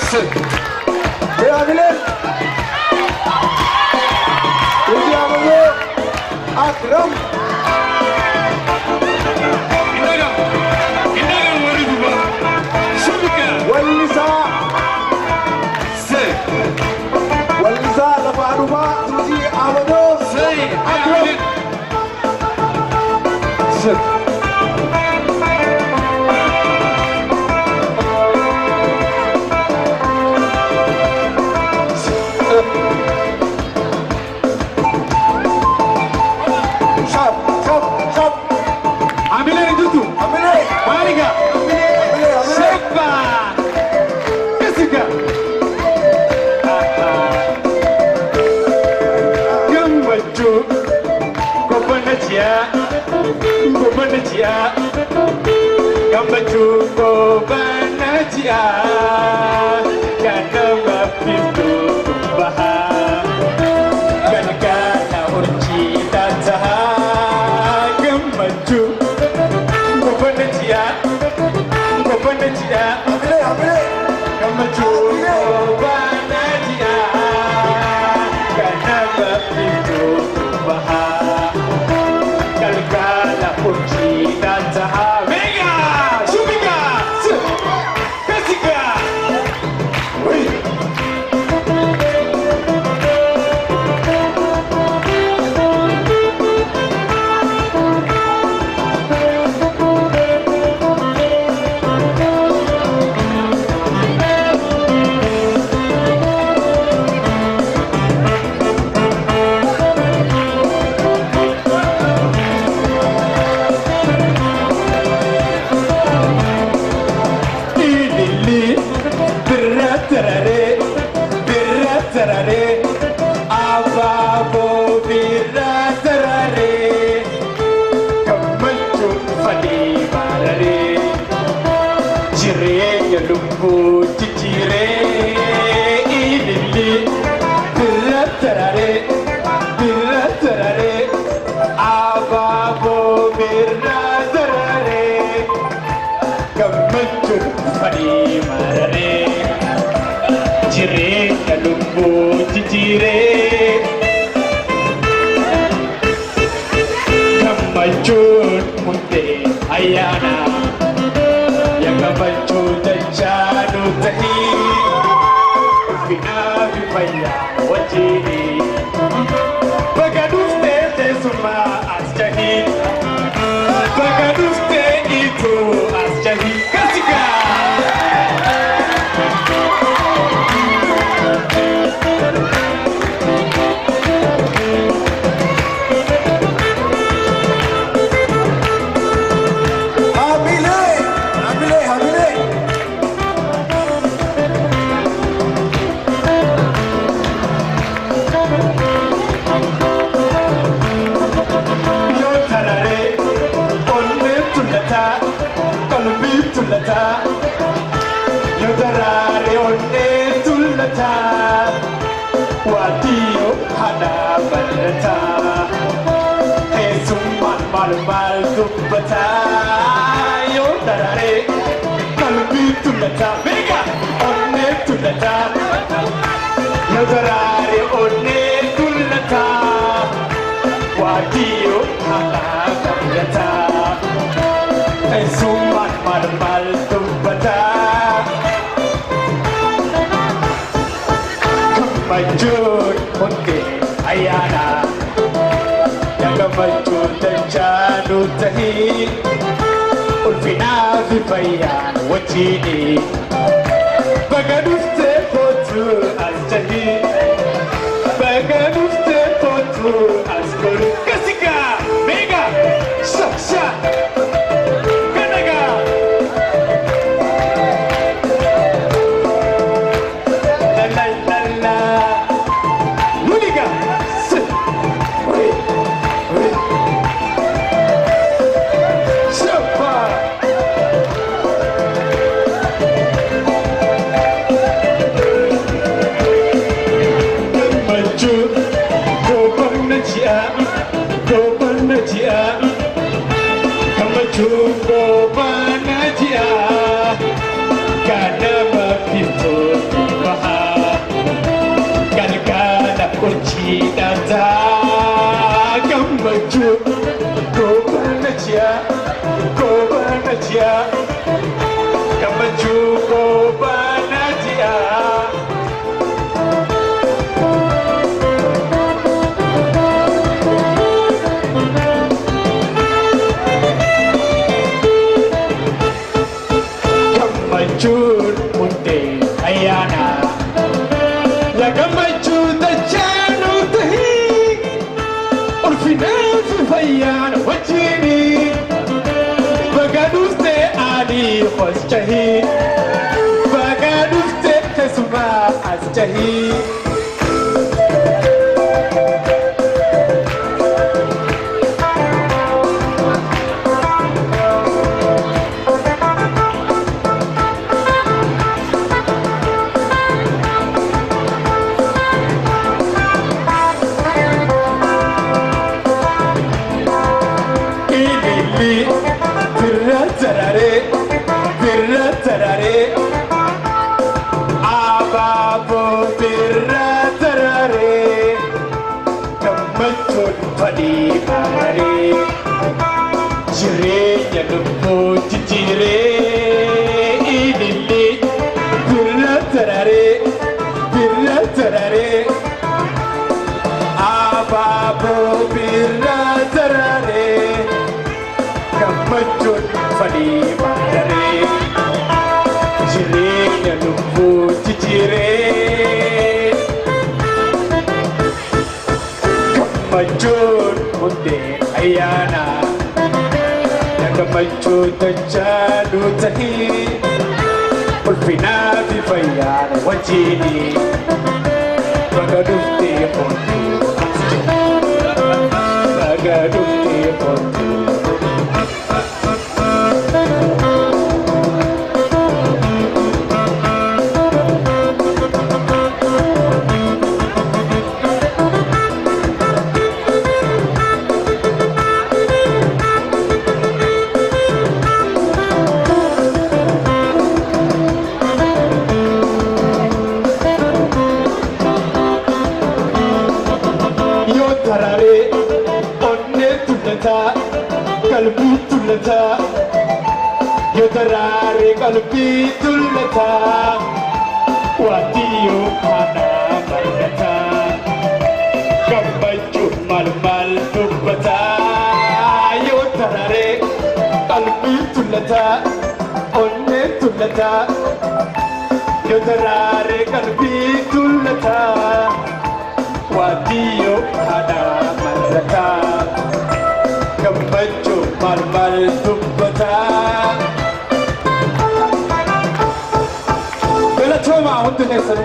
Beramilen. Tuujii amalo. Akram. Walisa. Walisa lafa aduba. Tuujii amalo. Akram. Gambachu ko banatia kana mapitu baha kana na urchi tataha gambachu ko banatia gambachu ko banatia kana mapitu baha kana na urchi tataha Ayyana yang kebancu dan jadu tahi Fina bifaya wajini Bagadus te suma asjahi Bagadus te itu asjahi Kasika Yudarare onne tulata Wadiyo hada balata Esumman malmal dubbata Yudarare kalbi tulata Mega onne tulata Yudarare onne tulata Wadiyo hada balata Esumman malmal dubbata Majud Godhe Ayyana yang majud dan jadu tahi ulfina bibayan wajini bagadus te potu asjahi bagadus te potu askolu kasika mega sha kanaga Tuujii. Innii birra tarare abaabo birra tarare gammachuun fadhii baaree jireenya lubbuu jijjiiree Innii birra tarare abaabo birra tarare gammachuun fadhii baaree jireenya lubbuu jijjiiree gammachuun hundee ayyaana gammachuun dachaaluu tahii ulfinaa fi fayyaan wajjini baga dhuftee boontuu baga dhuftee boontuu. Tarare onne tullata kalbi tullata yo tarare kalbi tullata watiyo hana margata gambachu mal dubbata yo tarare kalbi tullata onne tullata yo tarare kalbi tullata watiyo hana margata gambachu mal dubbata Belatoma hundi nesanu